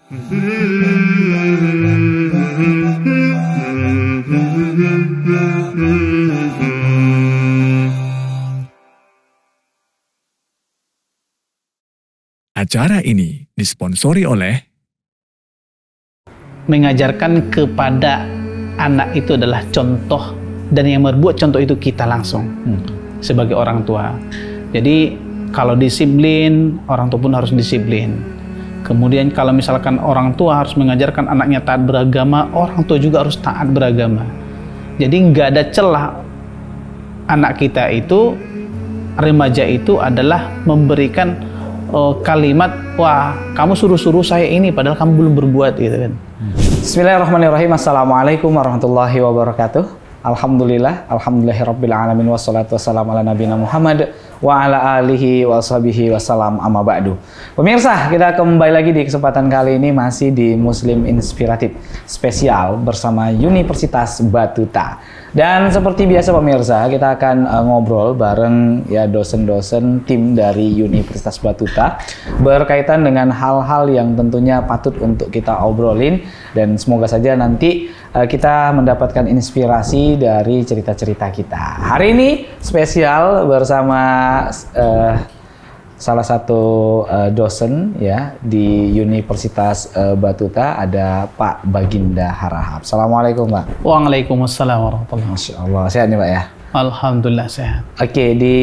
Acara ini disponsori oleh mengajarkan kepada anak itu adalah contoh, dan yang membuat contoh itu kita langsung sebagai orang tua. Jadi kalau disiplin, orang tua pun harus disiplin. Kemudian kalau misalkan orang tua harus mengajarkan anaknya taat beragama, orang tua juga harus taat beragama. Jadi nggak ada celah anak kita itu, remaja itu adalah memberikan kalimat, wah kamu suruh-suruh saya ini padahal kamu belum berbuat, gitu kan. Bismillahirrahmanirrahim. Assalamualaikum warahmatullahi wabarakatuh. Alhamdulillahirabbil alamin, wassalatu wassalamu ala nabiyina Muhammad wa ala alihi wa sahbihi wasallam, amma ba'du. Pemirsa, kita kembali lagi di kesempatan kali ini masih di Muslim Inspiratif spesial bersama Universitas Batuta. Dan seperti biasa pemirsa, kita akan ngobrol bareng ya dosen-dosen tim dari Universitas Batuta berkaitan dengan hal-hal yang tentunya patut untuk kita obrolin, dan semoga saja nanti kita mendapatkan inspirasi dari cerita-cerita kita. Hari ini spesial bersama salah satu dosen ya di Universitas Batuta, ada Pak Baginda Harahap. Assalamualaikum Pak. Waalaikumsalam warahmatullahi wabarakatuh. Masya Allah, sehat nih Pak ya? Alhamdulillah sehat. Oke, di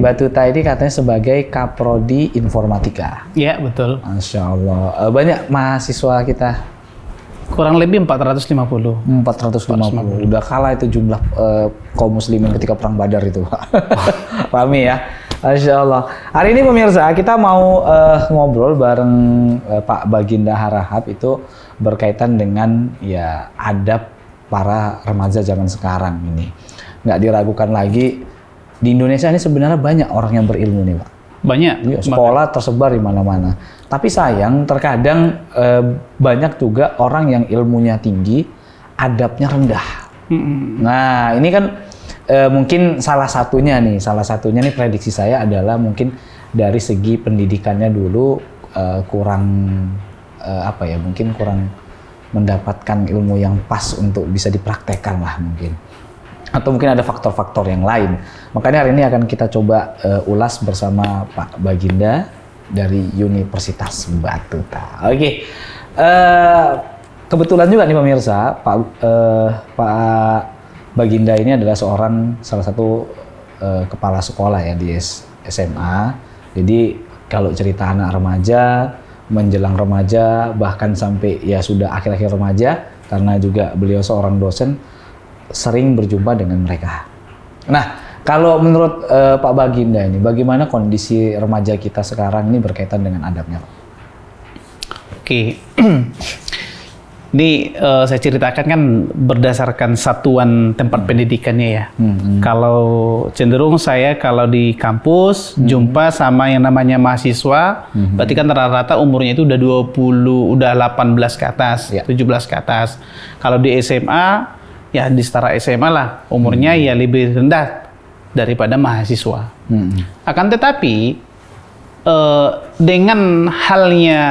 Batuta ini katanya sebagai Kaprodi Informatika. Ya betul. Masya Allah. Banyak mahasiswa kita. Kurang lebih 450. 450. Udah kalah itu jumlah kaum muslimin ketika perang Badar itu Pak. Rame ya. Masya Allah. Hari ini pemirsa, kita mau ngobrol bareng Pak Baginda Harahap itu berkaitan dengan ya adab para remaja zaman sekarang ini. Nggak diragukan lagi, di Indonesia ini sebenarnya banyak orang yang berilmu nih Pak. Banyak. Ya, sekolah tersebar di mana-mana. Tapi sayang terkadang banyak juga orang yang ilmunya tinggi, adabnya rendah. Nah ini kan mungkin salah satunya nih prediksi saya adalah mungkin dari segi pendidikannya dulu kurang mungkin kurang mendapatkan ilmu yang pas untuk bisa dipraktekkan lah mungkin, atau mungkin ada faktor-faktor yang lain. Makanya hari ini akan kita coba ulas bersama Pak Baginda dari Universitas Batuta. Oke. Kebetulan juga nih pemirsa, Pak Baginda ini adalah salah satu kepala sekolah ya di SMA. Jadi kalau cerita anak remaja, menjelang remaja, bahkan sampai ya sudah akhir-akhir remaja, karena juga beliau seorang dosen, sering berjumpa dengan mereka. Nah, kalau menurut Pak Baginda ini, bagaimana kondisi remaja kita sekarang ini berkaitan dengan adabnya, Pak? Oke. Ini saya ceritakan kan berdasarkan satuan tempat pendidikannya ya. Kalau cenderung saya kalau di kampus jumpa sama yang namanya mahasiswa, berarti kan rata-rata umurnya itu udah 18 ke atas, 17 ke atas. Kalau di SMA ya di setara SMA lah, umurnya ya lebih rendah daripada mahasiswa. Akan tetapi dengan halnya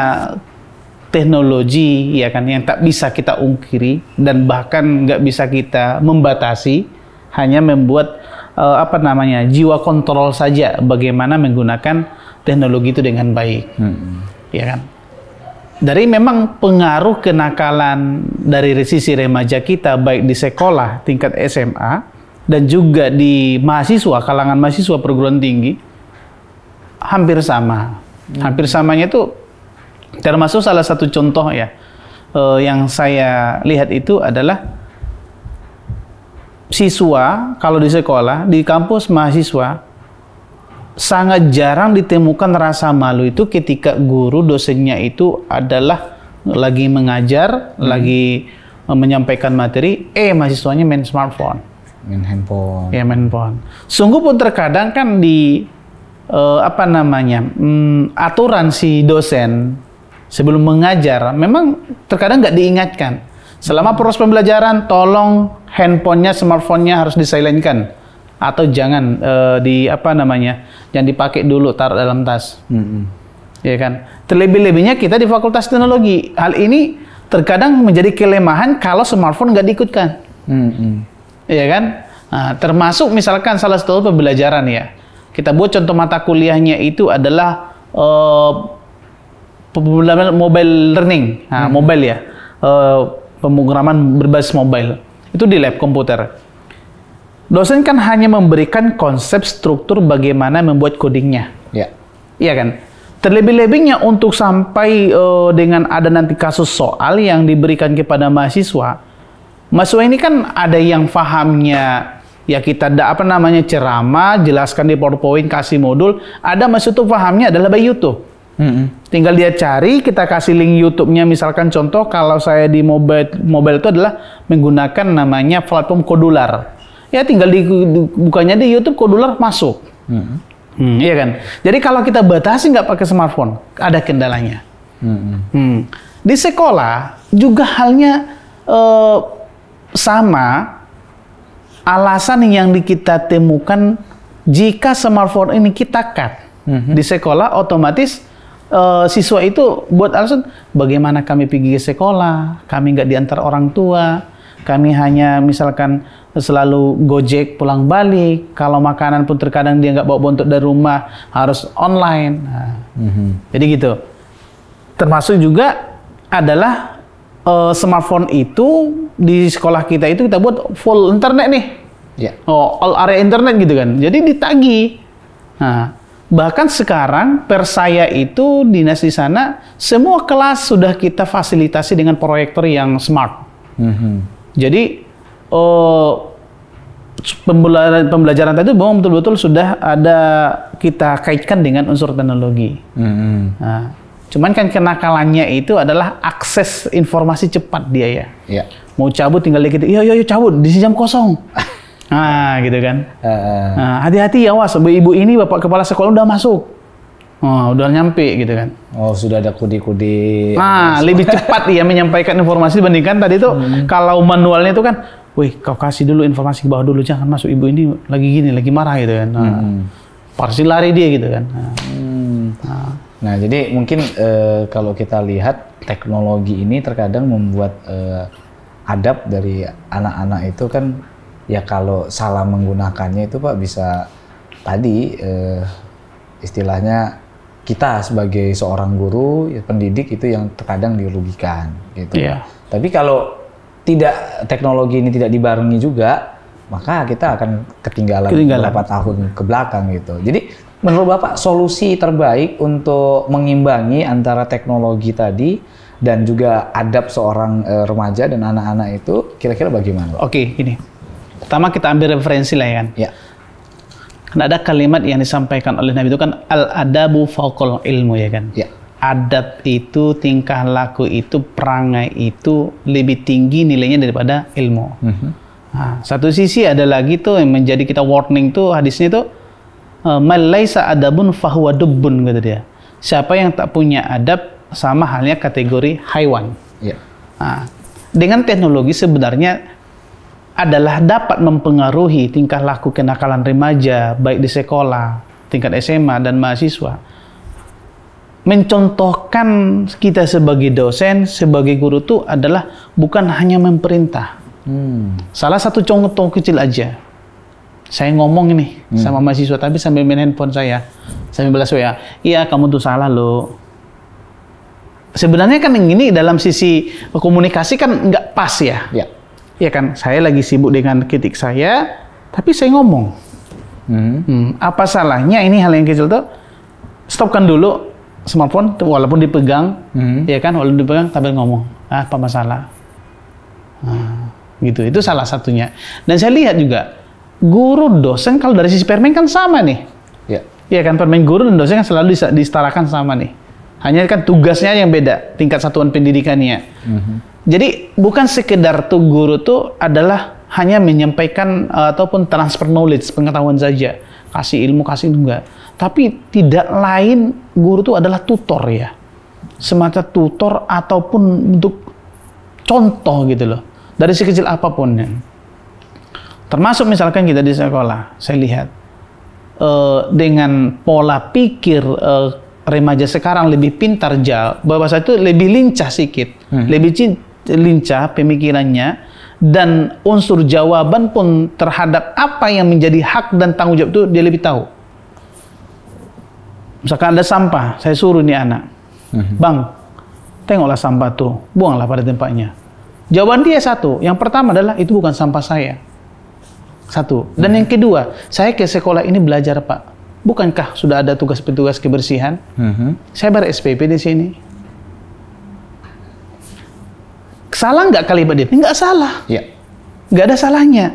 teknologi ya kan yang tak bisa kita ungkiri dan bahkan nggak bisa kita membatasi, hanya membuat jiwa kontrol saja bagaimana menggunakan teknologi itu dengan baik, ya kan. Dari memang pengaruh kenakalan dari sisi remaja kita baik di sekolah tingkat SMA dan juga di mahasiswa, kalangan mahasiswa perguruan tinggi hampir sama. Hampir samanya itu termasuk salah satu contoh ya yang saya lihat itu adalah siswa kalau di sekolah, di kampus mahasiswa sangat jarang ditemukan rasa malu itu ketika guru dosennya itu adalah lagi mengajar, lagi menyampaikan materi, mahasiswanya main smartphone, main handphone. Ya, main handphone. Sungguh pun terkadang kan di aturan si dosen sebelum mengajar memang terkadang nggak diingatkan. Selama proses pembelajaran, tolong handphonenya, smartphone-nya harus disilentkan atau jangan jangan dipakai dulu, taruh dalam tas. ya kan. Terlebih-lebihnya kita di Fakultas Teknologi. Hal ini terkadang menjadi kelemahan kalau smartphone nggak diikutkan. Iya kan? Nah, termasuk misalkan salah satu pembelajaran ya. Kita buat contoh mata kuliahnya itu adalah pembelajaran mobile learning, mobile ya, pemrograman berbasis mobile. Itu di lab komputer. Dosen kan hanya memberikan konsep struktur bagaimana membuat codingnya. Ya. Iya kan? Terlebih-lebihnya untuk sampai dengan ada nanti kasus soal yang diberikan kepada mahasiswa. Mahasiswa ini kan ada yang fahamnya ya kita ceramah, jelaskan di PowerPoint, kasih modul. Ada mahasiswa itu fahamnya adalah by YouTube. Tinggal dia cari, kita kasih link YouTube-nya. Misalkan contoh kalau saya di mobile itu adalah menggunakan namanya platform Kodular. Ya tinggal bukanya di YouTube Kodular masuk. Iya kan. Jadi kalau kita batasi nggak pakai smartphone, ada kendalanya. Di sekolah juga halnya sama. Alasan yang kita temukan jika smartphone ini kita cut di sekolah, otomatis siswa itu buat alasan bagaimana kami pergi ke sekolah, kami nggak diantar orang tua, kami hanya misalkan selalu gojek pulang balik, kalau makanan pun terkadang dia nggak bawa bontot dari rumah, harus online. Nah, jadi gitu. Termasuk juga adalah smartphone itu di sekolah kita itu kita buat full internet nih. All area internet gitu kan. Jadi ditagih. Nah, bahkan sekarang Persaya itu dinas di sana semua kelas sudah kita fasilitasi dengan proyektor yang smart. Jadi pembelajaran tadi memang betul-betul sudah ada kita kaitkan dengan unsur teknologi. Nah, cuman kan kenakalannya itu adalah akses informasi cepat dia ya. Mau cabut tinggal dikit, iya cabut di jam kosong. Nah, gitu kan. Nah, hati-hati ya, awas, ibu ini bapak kepala sekolah udah masuk. Udah nyampe gitu kan. Oh, sudah ada kode-kode. Nah, lebih cepat ya menyampaikan informasi dibandingkan tadi tuh kalau manualnya itu kan, wih, kau kasih dulu informasi ke bawah dulu, jangan masuk, ibu ini lagi gini, lagi marah gitu kan. Pasti lari dia gitu kan. Nah, jadi mungkin kalau kita lihat teknologi ini terkadang membuat adab dari anak-anak itu kan ya kalau salah menggunakannya itu Pak bisa tadi istilahnya kita sebagai seorang guru ya, pendidik itu yang terkadang dirugikan gitu. Tapi kalau teknologi ini tidak dibarengi juga maka kita akan ketinggalan beberapa tahun ke belakang gitu. Jadi menurut Bapak solusi terbaik untuk mengimbangi antara teknologi tadi dan juga adab seorang remaja dan anak-anak itu kira-kira bagaimana Pak? Oke, gini. Pertama kita ambil referensi lah ya kan. Kan ada kalimat yang disampaikan oleh Nabi itu kan al-adabu fauqal ilmu ya kan. Adab itu, tingkah laku itu, perangai itu lebih tinggi nilainya daripada ilmu. Nah, satu sisi ada lagi tuh yang menjadi kita warning tuh hadisnya tuh mal laisa adabun fahuwa dubbun kata dia. Siapa yang tak punya adab sama halnya kategori haiwan. Nah, dengan teknologi sebenarnya adalah dapat mempengaruhi tingkah laku kenakalan remaja baik di sekolah, tingkat SMA dan mahasiswa. Mencontohkan kita sebagai dosen, sebagai guru itu adalah bukan hanya memerintah. Salah satu contoh kecil aja. Saya ngomong ini sama mahasiswa tapi sambil main handphone saya balas WA. Iya, kamu tuh salah loh. Sebenarnya kan ini dalam sisi komunikasi kan nggak pas ya. Ya kan, saya lagi sibuk dengan kritik saya, tapi saya ngomong. Apa salahnya ini hal yang kecil tuh? Stopkan dulu smartphone, walaupun dipegang, ya kan, walaupun dipegang sambil ngomong. Apa masalah? Gitu, itu salah satunya. Dan saya lihat juga guru dosen kalau dari sisi permen kan sama nih. Ya kan, permen guru dan dosen kan selalu disetarakan sama nih. Hanya kan tugasnya yang beda, tingkat satuan pendidikannya. Jadi bukan sekedar tuh guru tuh adalah hanya menyampaikan ataupun transfer knowledge, pengetahuan saja, kasih ilmu enggak. Tapi tidak lain guru tuh adalah tutor ya, semacam tutor ataupun untuk contoh gitu loh, dari sekecil apapun ya. Termasuk misalkan kita di sekolah, saya lihat dengan pola pikir remaja sekarang lebih pintar jauh, bahwa itu lebih lincah sedikit, lebih lincah pemikirannya, dan unsur jawaban pun terhadap apa yang menjadi hak dan tanggung jawab itu dia lebih tahu. Misalkan ada sampah, saya suruh nih anak, Bang, tengoklah sampah tuh, buanglah pada tempatnya. Jawaban dia satu, yang pertama adalah itu bukan sampah saya. Satu. Dan yang kedua, saya ke sekolah ini belajar, Pak. Bukankah sudah ada tugas-petugas kebersihan? Saya bayar SPP di sini. Salah nggak kalimat dia? Nggak salah. Ya. Nggak ada salahnya.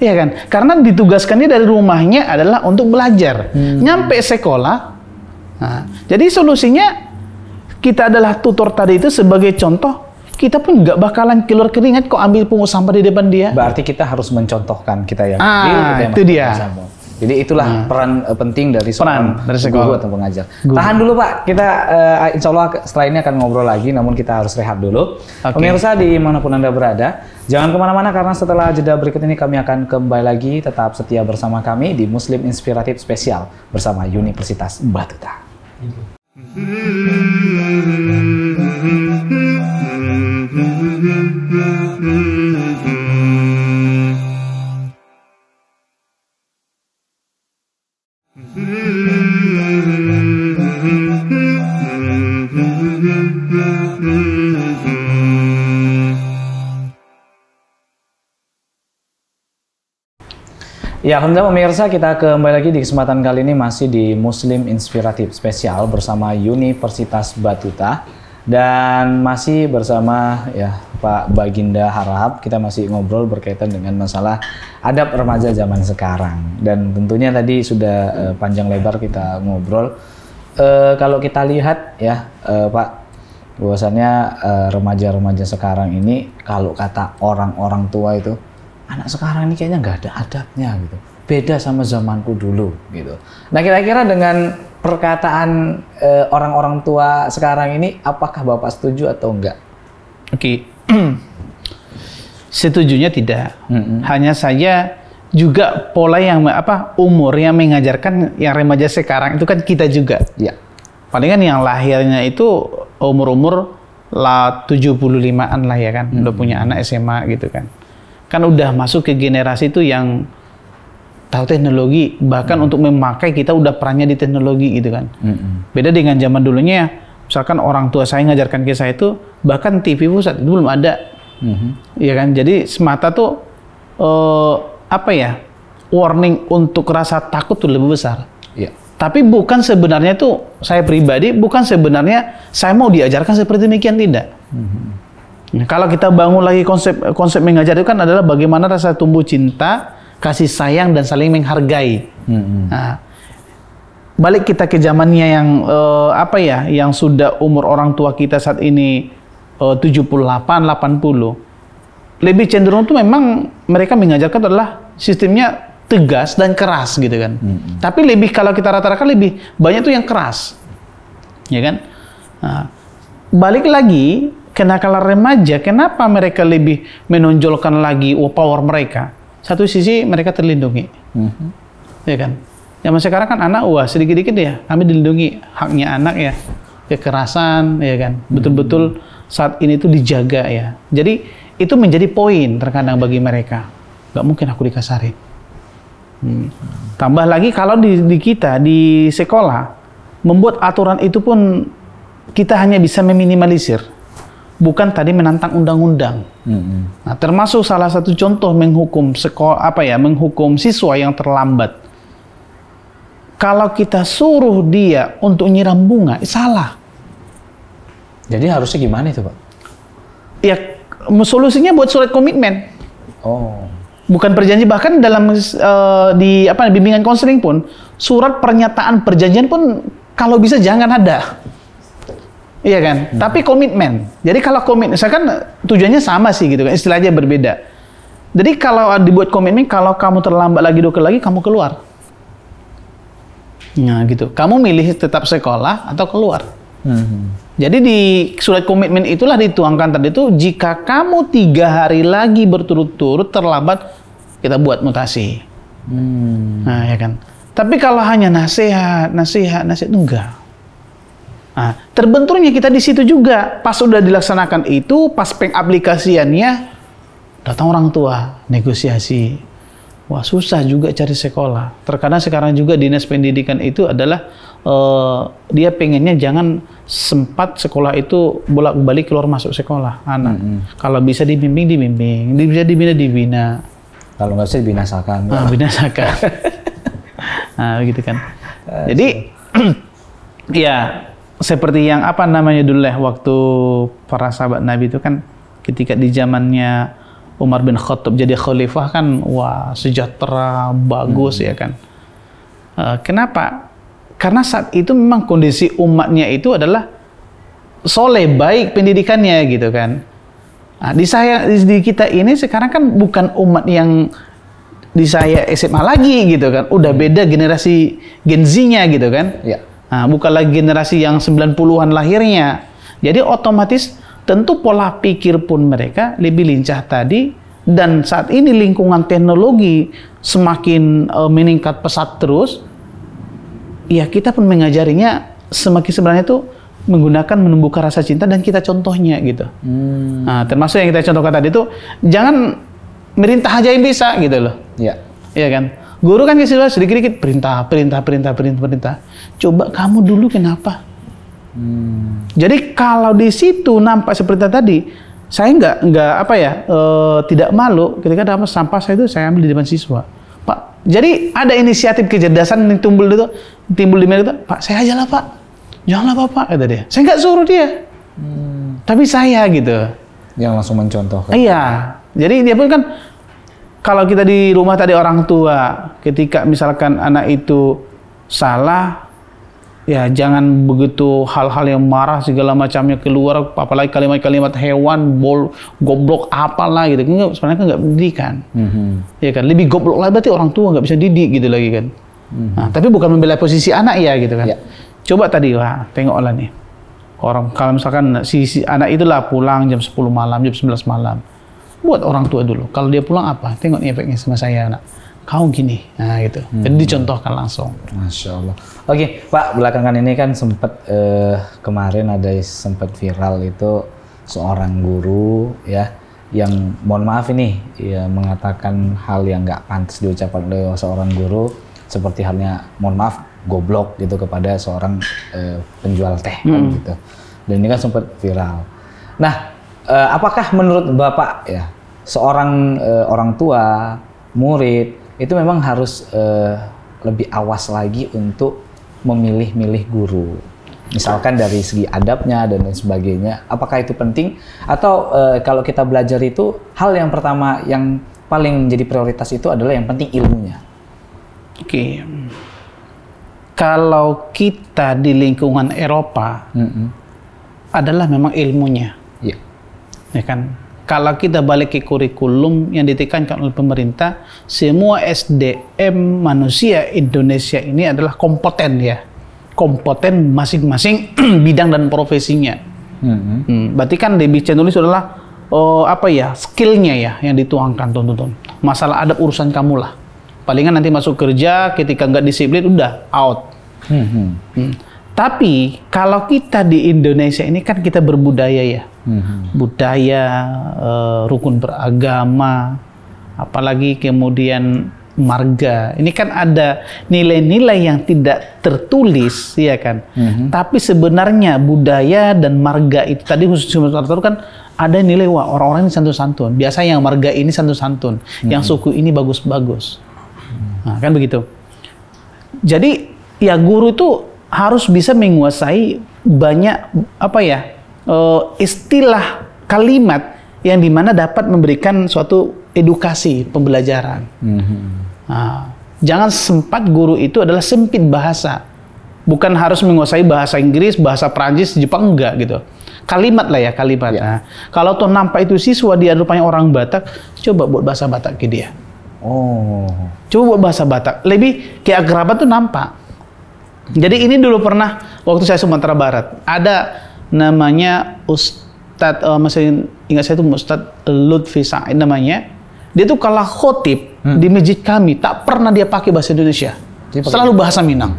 Iya kan? Karena ditugaskannya dari rumahnya adalah untuk belajar. Nyampe sekolah. Nah, jadi solusinya kita adalah tutor tadi itu sebagai contoh. Kita pun nggak bakalan keluar keringat kok ambil pungut sampah di depan dia. Berarti kita harus mencontohkan kita yang itu dia. Jadi itulah peran penting dari seorang guru atau pengajar. Tahan dulu Pak, kita insya Allah setelah ini akan ngobrol lagi, namun kita harus rehat dulu. Pemirsa dimanapun Anda berada, jangan kemana-mana karena setelah jeda berikut ini kami akan kembali lagi, tetap setia bersama kami di Muslim Inspiratif Spesial bersama Universitas Batuta. Ya, alhamdulillah pemirsa, kita kembali lagi di kesempatan kali ini masih di Muslim Inspiratif Spesial bersama Universitas Batuta dan masih bersama ya Pak Baginda Harahap. Kita masih ngobrol berkaitan dengan masalah adab remaja zaman sekarang dan tentunya tadi sudah panjang lebar kita ngobrol. Kalau kita lihat ya Pak, bahwasannya remaja-remaja sekarang ini kalau kata orang-orang tua itu, anak sekarang ini kayaknya nggak ada adabnya gitu. Beda sama zamanku dulu gitu. Nah kira-kira dengan perkataan orang-orang tua sekarang ini, apakah Bapak setuju atau enggak? Oke. Setujunya tidak. Hanya saja juga pola yang umur yang mengajarkan yang remaja sekarang itu kan kita juga. Ya. Palingan yang lahirnya itu umur-umur 75-an lah ya kan. Udah punya anak SMA gitu kan. Kan udah masuk ke generasi itu yang tahu teknologi, bahkan untuk memakai kita udah perannya di teknologi gitu kan. Beda dengan zaman dulunya, misalkan orang tua saya ngajarkan ke saya itu, bahkan TV pusat itu belum ada. Ya kan, jadi semata tuh warning untuk rasa takut tuh lebih besar. Yeah. Tapi bukan sebenarnya tuh, saya pribadi bukan sebenarnya saya mau diajarkan seperti demikian, tidak. Nah, kalau kita bangun lagi konsep mengajar itu kan adalah bagaimana rasa tumbuh cinta, kasih sayang dan saling menghargai. Nah, balik kita ke zamannya yang yang sudah umur orang tua kita saat ini 78, 80. Lebih cenderung tuh memang mereka mengajarkan adalah sistemnya tegas dan keras gitu kan. Tapi lebih kalau kita rata-rata lebih banyak tuh yang keras. Ya kan? Nah, balik lagi kenakalan remaja, kenapa mereka lebih menonjolkan lagi power mereka? Satu sisi mereka terlindungi, ya kan? Zaman sekarang kan anak, sedikit-dikit ya, kami dilindungi haknya anak ya, kekerasan, ya kan? Betul-betul saat ini tuh dijaga ya. Jadi itu menjadi poin terkadang bagi mereka. Gak mungkin aku dikasarin. Tambah lagi kalau di kita di sekolah membuat aturan itu pun kita hanya bisa meminimalisir. Bukan tadi menantang undang-undang. Nah, termasuk salah satu contoh menghukum menghukum siswa yang terlambat. Kalau kita suruh dia untuk nyiram bunga, salah. Jadi harusnya gimana itu, Pak? Ya, solusinya buat surat komitmen. Oh. Bukan perjanjian, bahkan dalam bimbingan konseling pun surat pernyataan perjanjian pun kalau bisa jangan ada. Iya kan? Tapi komitmen. Jadi kalau komitmen, saya kan tujuannya sama sih gitu kan, istilahnya berbeda. Jadi kalau dibuat komitmen, kalau kamu terlambat lagi 2 kali lagi, kamu keluar. Nah gitu. Kamu milih tetap sekolah atau keluar. Jadi di surat komitmen itulah dituangkan tadi itu, jika kamu 3 hari lagi berturut-turut terlambat, kita buat mutasi. Nah ya kan. Tapi kalau hanya nasihat, enggak. Nah, terbenturnya kita di situ juga. Pas sudah dilaksanakan itu, pas pengaplikasiannya, datang orang tua, negosiasi. Wah, susah juga cari sekolah. Terkadang sekarang juga dinas pendidikan itu adalah dia pengennya jangan sempat sekolah itu bolak-balik keluar masuk sekolah anak. Kalau bisa dibimbing, bisa dibina. Kalau nggak bisa dibinasakan. Binasakan. Nah, begitu kan. Jadi ya seperti yang apa namanya dulu lah, waktu para sahabat Nabi itu kan ketika di zamannya Umar bin Khattab jadi khalifah kan, wah sejahtera, bagus ya kan. Kenapa? Karena saat itu memang kondisi umatnya itu adalah soleh, baik pendidikannya gitu kan. Nah, di kita ini sekarang kan bukan umat yang di saya SMA lagi gitu kan. Udah beda generasi Gen Z-nya gitu kan. Ya. Nah, bukan lagi generasi yang 90-an lahirnya. Jadi otomatis tentu pola pikir pun mereka lebih lincah tadi. Dan saat ini lingkungan teknologi semakin meningkat pesat terus. Ya kita pun mengajarinya semakin sebenarnya itu menggunakan menumbuhkan rasa cinta dan kita contohnya gitu. Nah, termasuk yang kita contohkan tadi itu jangan merintah aja yang bisa gitu loh. Iya. Iya kan? Guru kan sedikit-sedikit perintah. Coba kamu dulu kenapa? Jadi kalau di situ nampak seperti tadi, saya tidak malu ketika dapat sampah saya ambil di depan siswa. Pak, jadi ada inisiatif kecerdasan yang timbul di mereka. Pak, saya aja lah Pak, janganlah Bapak, kata dia. Saya nggak suruh dia, tapi saya gitu. Yang langsung mencontohkan. Iya, jadi dia pun kan kalau kita di rumah tadi orang tua, ketika misalkan anak itu salah, ya jangan begitu hal-hal yang marah segala macamnya keluar, apalagi kalimat-kalimat hewan, goblok apalah gitu. Sebenarnya kan nggak pendidikan. Ya kan, lebih goblok lah berarti orang tua nggak bisa didik gitu lagi kan. Nah, tapi bukan membela posisi anak ya gitu kan. Ya. Coba tadi tengoklah nih. Orang kalau misalkan si anak itulah pulang jam 10 malam, jam 11 malam. Buat orang tua dulu. Kalau dia pulang apa? Tengok nih efeknya sama saya anak. Kau gini, nah gitu. Jadi dicontohkan langsung. Masya Allah. Oke, Pak, belakangan ini kan sempat kemarin ada sempat viral itu seorang guru ya yang mohon maaf ini ya mengatakan hal yang nggak pantas diucapkan oleh seorang guru seperti halnya mohon maaf goblok gitu kepada seorang penjual teh kan, gitu. Dan ini kan sempat viral. Nah, apakah menurut Bapak ya seorang orang tua, murid itu memang harus lebih awas lagi untuk memilih-milih guru, misalkan dari segi adabnya dan lain sebagainya. Apakah itu penting atau kalau kita belajar itu hal yang pertama yang paling menjadi prioritas itu adalah yang penting ilmunya? Oke. Kalau kita di lingkungan Eropa adalah memang ilmunya, ya kan. Kalau kita balik ke kurikulum yang ditekankan oleh pemerintah, semua SDM manusia Indonesia ini adalah kompeten ya. Kompeten masing-masing bidang dan profesinya. Berarti kan lebih cenderung adalah skillnya ya yang dituangkan tonton. Masalah adab urusan kamu lah. Palingan nanti masuk kerja ketika nggak disiplin udah out. Tapi kalau kita di Indonesia ini kan kita berbudaya ya. Budaya, rukun beragama, apalagi kemudian marga. Ini kan ada nilai-nilai yang tidak tertulis, ya kan? Tapi sebenarnya budaya dan marga itu tadi khusus tertentu kan ada nilai orang-orang ini santun-santun. Biasa yang marga ini santun-santun, yang suku ini bagus-bagus. Nah, kan begitu. Jadi ya guru itu harus bisa menguasai banyak istilah kalimat yang dimana dapat memberikan suatu edukasi pembelajaran. Nah, jangan sempat guru itu adalah sempit bahasa, bukan harus menguasai bahasa Inggris, bahasa Prancis, Jepang enggak gitu. Kalimat lah ya kalimat. Nah, kalau tuh nampak itu siswa dia rupanya orang Batak, coba buat bahasa Batak ke dia. Coba buat bahasa Batak, lebih keakraban tuh nampak. Jadi ini dulu pernah waktu saya Sumatera Barat ada namanya Ustadz, masih ingat saya itu Ustadz Lutfi Said namanya. Dia tuh kalau khotib di masjid kami tak pernah dia pakai bahasa Indonesia, selalu bahasa Minang.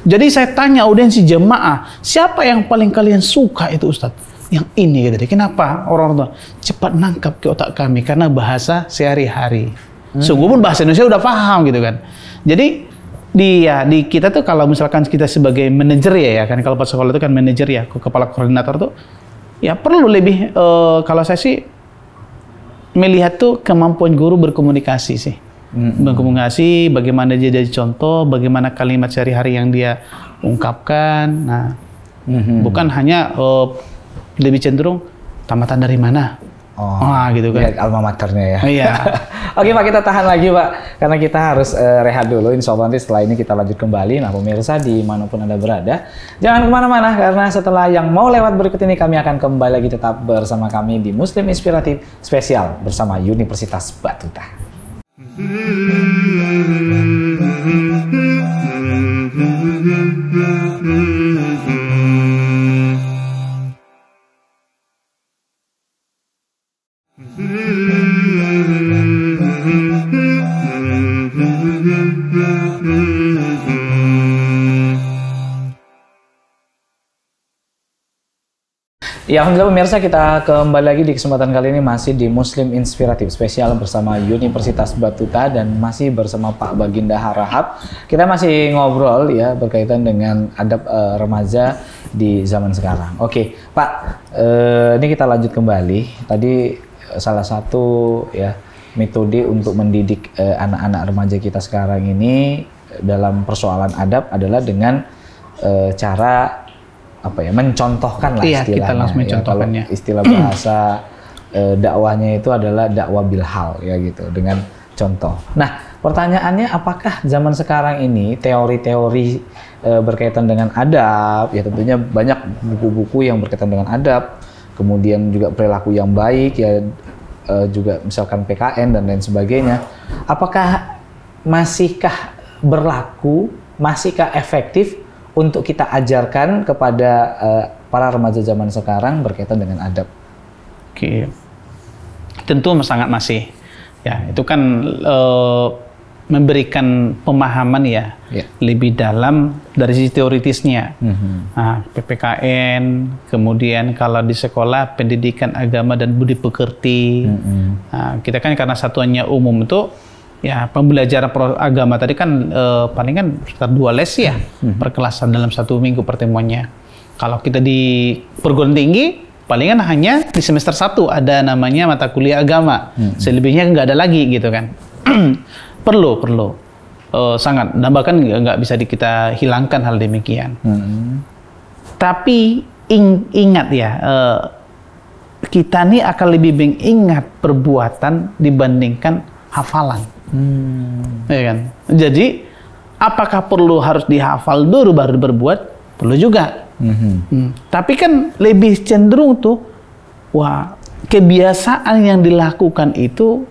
Jadi saya tanya audiensi jemaah, siapa yang paling kalian suka itu Ustadz? Yang ini gitu. Kenapa? Orang-orang cepat nangkap ke otak kami karena bahasa sehari-hari. Sungguh pun bahasa Indonesia udah paham gitu kan. Jadi di kita tuh kalau misalkan kita sebagai manajer ya kan, kalau pas sekolah itu kan manajer ya, kepala koordinator tuh ya perlu lebih kalau saya sih melihat tuh kemampuan guru berkomunikasi sih. Berkomunikasi, bagaimana dia jadi contoh, bagaimana kalimat sehari-hari yang dia ungkapkan. Nah, bukan hanya lebih cenderung tamatan dari mana. Gitu kan. Alma maternya ya. Iya. Oke Pak, kita tahan lagi Pak, karena kita harus rehat dulu. Insya Allah nanti setelah ini kita lanjut kembali. Nah pemirsa dimanapun Anda berada, jangan kemana-mana, karena setelah yang mau lewat berikut ini kami akan kembali lagi tetap bersama kami di Muslim Inspiratif Spesial bersama Universitas Batuta. Ya, alhamdulillah pemirsa, kita kembali lagi di kesempatan kali ini masih di Muslim Inspiratif Spesial bersama Universitas Batuta dan masih bersama Pak Baginda Harahap. Kita masih ngobrol ya berkaitan dengan adab remaja di zaman sekarang. Oke, Pak, ini kita lanjut kembali. Tadi salah satu ya metode untuk mendidik anak-anak remaja kita sekarang ini dalam persoalan adab adalah dengan cara mencontohkan lah istilahnya. Kita langsung mencontohkannya. Kalau istilah bahasa dakwahnya itu adalah dakwah bilhal ya gitu, dengan contoh. Nah, pertanyaannya apakah zaman sekarang ini teori-teori berkaitan dengan adab, ya tentunya banyak buku-buku yang berkaitan dengan adab, kemudian juga perilaku yang baik ya, juga misalkan PKN dan lain sebagainya. Apakah masihkah berlaku, masihkah efektif untuk kita ajarkan kepada para remaja zaman sekarang berkaitan dengan adab? Oke, tentu sangat masih. Ya, itu kan memberikan pemahaman ya lebih dalam dari sisi teoritisnya. Nah, PPKN, kemudian kalau di sekolah pendidikan agama dan budi pekerti. Nah, kita kan karena satuannya umum itu ya pembelajaran agama tadi kan paling kan sekitar 2 les ya per kelasan dalam 1 minggu pertemuannya. Kalau kita di perguruan tinggi palingan hanya di semester 1 ada namanya mata kuliah agama. Selebihnya nggak ada lagi gitu kan. perlu sangat, dan bahkan nggak bisa kita hilangkan hal demikian. Tapi ingat ya, kita nih akan lebih mengingat perbuatan dibandingkan hafalan. Ya kan? Jadi apakah perlu harus dihafal dulu baru berbuat? Perlu juga. Tapi kan lebih cenderung tuh, wah, kebiasaan yang dilakukan itu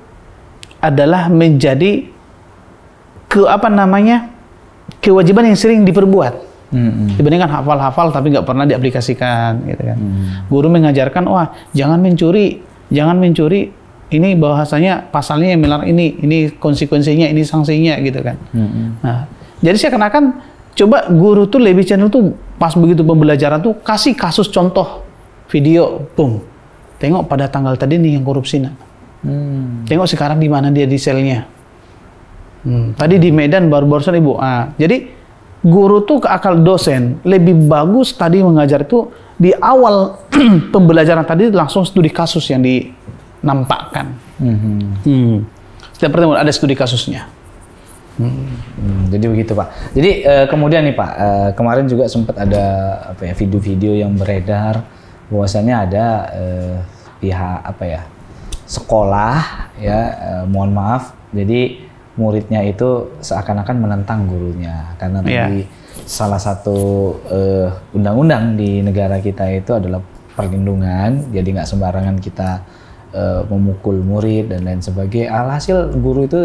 adalah menjadi kewajiban yang sering diperbuat. Dibandingkan hafal-hafal tapi nggak pernah diaplikasikan gitu kan. Guru mengajarkan, wah, jangan mencuri. Ini bahwasanya pasalnya yang melarang ini konsekuensinya, ini sanksinya gitu kan. Nah, jadi seakan-akan coba guru tuh lebih cenderung tuh pas begitu pembelajaran tuh kasih kasus contoh video, boom. Tengok pada tanggal tadi nih yang korupsi nak. Tengok sekarang di mana dia di selnya. Tadi di Medan baru-barusan ibu. Jadi guru tuh ke akal dosen lebih bagus tadi mengajar itu di awal pembelajaran tadi langsung studi kasus yang dinampakkan. Setiap pertemuan ada studi kasusnya. Jadi begitu Pak. Jadi kemudian nih Pak, kemarin juga sempat ada video-video yang beredar bahwasannya ada pihak sekolah ya, mohon maaf, jadi muridnya itu seakan-akan menentang gurunya karena tadi salah satu undang-undang di negara kita itu adalah perlindungan, jadi nggak sembarangan kita memukul murid dan lain sebagainya. Alhasil guru itu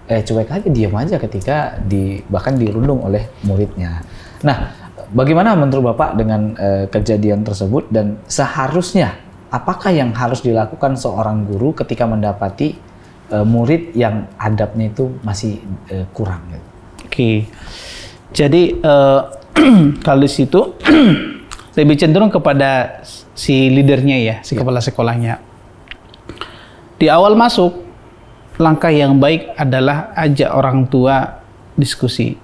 cuek aja, diam aja ketika bahkan dirundung oleh muridnya. Nah, bagaimana menurut Bapak dengan kejadian tersebut, dan seharusnya apakah yang harus dilakukan seorang guru ketika mendapati murid yang adabnya itu masih kurang? Oke. Jadi kalau di situ lebih cenderung kepada si leadernya ya, si kepala sekolahnya. Di awal masuk, langkah yang baik adalah ajak orang tua diskusi.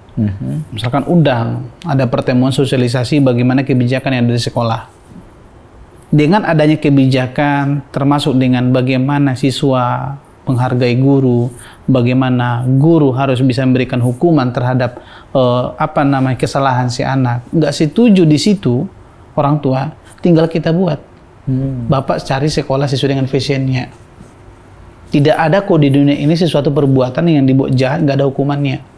Misalkan undang, ada pertemuan sosialisasi bagaimana kebijakan yang ada di sekolah. Dengan adanya kebijakan, termasuk dengan bagaimana siswa menghargai guru, bagaimana guru harus bisa memberikan hukuman terhadap kesalahan si anak. Nggak setuju di situ, orang tua, tinggal kita buat. Bapak cari sekolah sesuai dengan fashionnya. Tidak ada kok di dunia ini sesuatu perbuatan yang dibuat jahat, nggak ada hukumannya.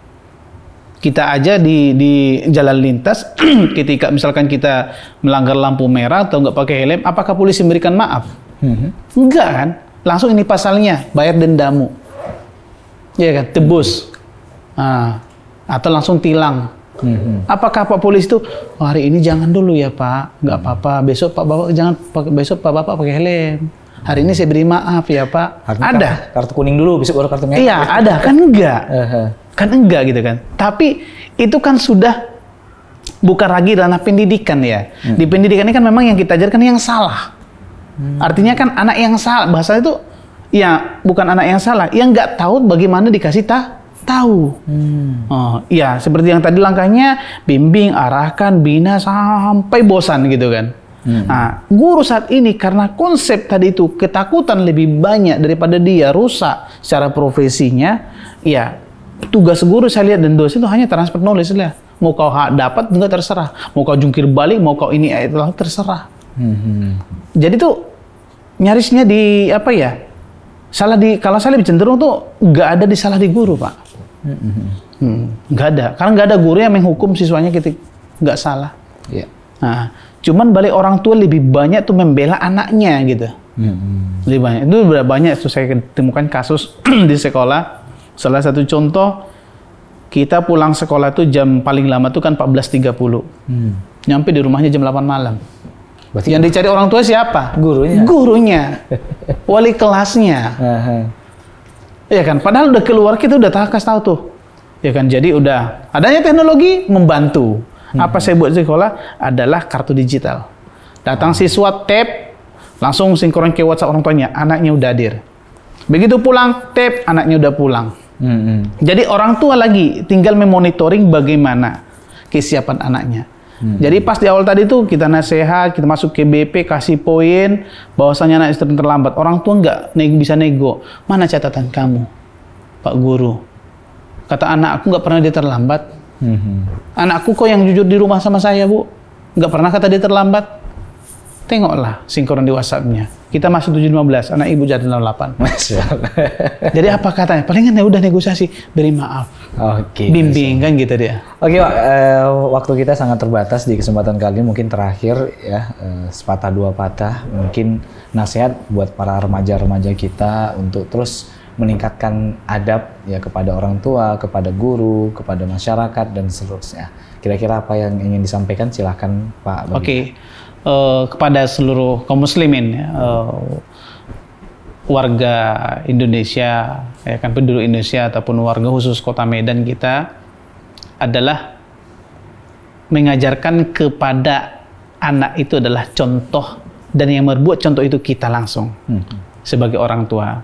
Kita aja di jalan lintas, ketika misalkan kita melanggar lampu merah atau nggak pakai helm, apakah polisi memberikan maaf? Enggak kan? Langsung ini pasalnya, bayar dendamu. Ya kan? Tebus. Atau langsung tilang. Apakah Pak Polisi itu, oh, hari ini jangan dulu ya Pak, nggak apa-apa. Besok Pak Bapak jangan, besok Pak Bapak pakai helm. Hari ini saya beri maaf ya Pak. Ada. Kartu kuning dulu, besok baru kartu merah. Iya, ada. Kan enggak. Kan enggak gitu kan. Tapi itu kan sudah bukan lagi ranah pendidikan ya. Di pendidikan ini kan memang yang kita ajarkan yang salah. Artinya kan anak yang salah. Bahasa itu ya bukan anak yang salah. Yang nggak tahu bagaimana dikasih tahu. Oh, ya seperti yang tadi langkahnya, bimbing, arahkan, bina sampai bosan gitu kan. Nah, guru saat ini karena konsep tadi itu ketakutan lebih banyak daripada dia rusak secara profesinya, ya tugas guru saya lihat dan dosen itu hanya transfer knowledge lah. Mau kau dapat enggak terserah, mau kau jungkir balik, mau kau ini itu terserah. Jadi tuh nyarisnya di apa ya? Kalau saya lebih cenderung tuh nggak ada salah di guru Pak. Nggak ada, karena nggak ada guru yang menghukum siswanya ketika nggak salah. Nah, cuman balik orang tua lebih banyak tuh membela anaknya gitu. Lebih banyak. Itu berapa banyak tuh saya temukan kasus di sekolah. Salah satu contoh, kita pulang sekolah tuh jam paling lama tuh kan 14.30. Nyampe di rumahnya jam 8 malam. Berarti yang dicari orang tua siapa? Gurunya. Wali kelasnya. Ya kan, padahal udah keluar kita udah kasih tahu tuh. Ya kan, jadi udah adanya teknologi membantu. Apa saya buat di sekolah adalah kartu digital. Datang siswa tap, langsung sinkron ke WhatsApp orang tuanya, anaknya udah hadir. Begitu pulang, tap, anaknya udah pulang. Jadi orang tua lagi tinggal memonitoring bagaimana kesiapan anaknya. Jadi pas di awal tadi tuh kita nasihat, kita masuk ke BP, kasih poin bahwasanya anak istri terlambat. Orang tua nggak bisa nego. Mana catatan kamu, Pak Guru? Kata anak aku nggak pernah dia terlambat. Anakku kok yang jujur di rumah sama saya Bu, nggak pernah kata dia terlambat. Tengoklah sinkron di WhatsApp-nya. Kita masuk 7.15, anak ibu jadi 08. Jadi apa katanya? Palingan ya udah negosiasi, beri maaf. Bimbing kan gitu dia. Oke Pak, waktu kita sangat terbatas di kesempatan kali ini. Mungkin terakhir ya, sepatah dua patah, mungkin nasihat buat para remaja-remaja kita untuk terus meningkatkan adab ya kepada orang tua, kepada guru, kepada masyarakat dan seterusnya. Kira-kira apa yang ingin disampaikan? Silahkan Pak. Oke. Kepada seluruh kaum muslimin warga Indonesia, ya kan, penduduk Indonesia ataupun warga khusus Kota Medan kita adalah mengajarkan kepada anak itu adalah contoh, dan yang berbuat contoh itu kita langsung sebagai orang tua.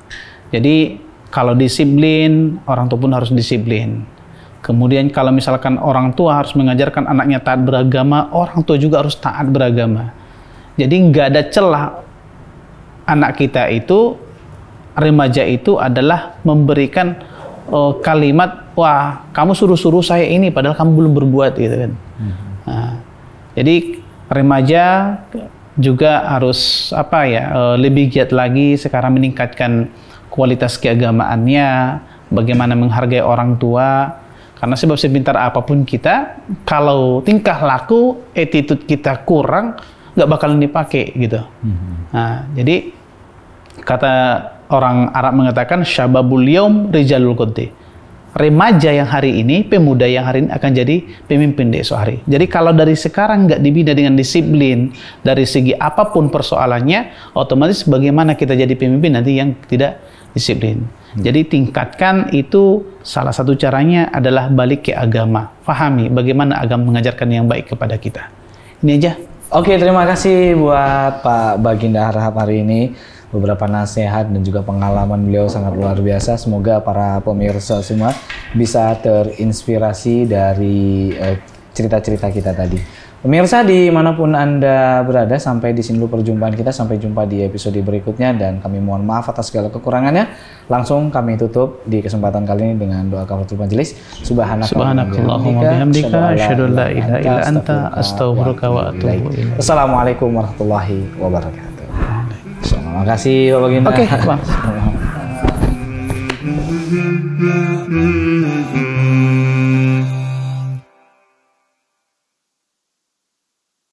Jadi kalau disiplin, orang tua pun harus disiplin. Kemudian kalau misalkan orang tua harus mengajarkan anaknya taat beragama, orang tua juga harus taat beragama. Jadi nggak ada celah anak kita itu, remaja itu adalah memberikan kalimat, wah kamu suruh-suruh saya ini padahal kamu belum berbuat gitu kan. Jadi remaja juga harus lebih giat lagi sekarang meningkatkan kualitas keagamaannya, bagaimana menghargai orang tua. Karena sebab sepintar apapun kita, kalau tingkah laku, attitude kita kurang, nggak bakalan dipakai gitu. Nah, jadi kata orang Arab mengatakan syababul yaum rijalul ghadi. Remaja yang hari ini, pemuda yang hari ini akan jadi pemimpin di esok hari. Jadi kalau dari sekarang nggak dibina dengan disiplin dari segi apapun persoalannya, otomatis bagaimana kita jadi pemimpin nanti yang tidak disiplin. Jadi tingkatkan itu, salah satu caranya adalah balik ke agama. Fahami bagaimana agama mengajarkan yang baik kepada kita. Ini aja. Oke, terima kasih buat Pak Baginda Harahap hari ini. Beberapa nasihat dan juga pengalaman beliau sangat luar biasa. Semoga para pemirsa semua bisa terinspirasi dari cerita-cerita kita tadi. Pemirsa dimanapun Anda berada, sampai di sini dulu perjumpaan kita. Sampai jumpa di episode berikutnya dan kami mohon maaf atas segala kekurangannya. Langsung kami tutup di kesempatan kali ini dengan doa kafaratul majelis. Subhanakallahumma bihamdika asyhadu an la ilaha illa anta astaghfiruka wa atubu ilaik. Assalamualaikum warahmatullahi wabarakatuh. Terima kasih Bapak Baginda. Oke, Bang.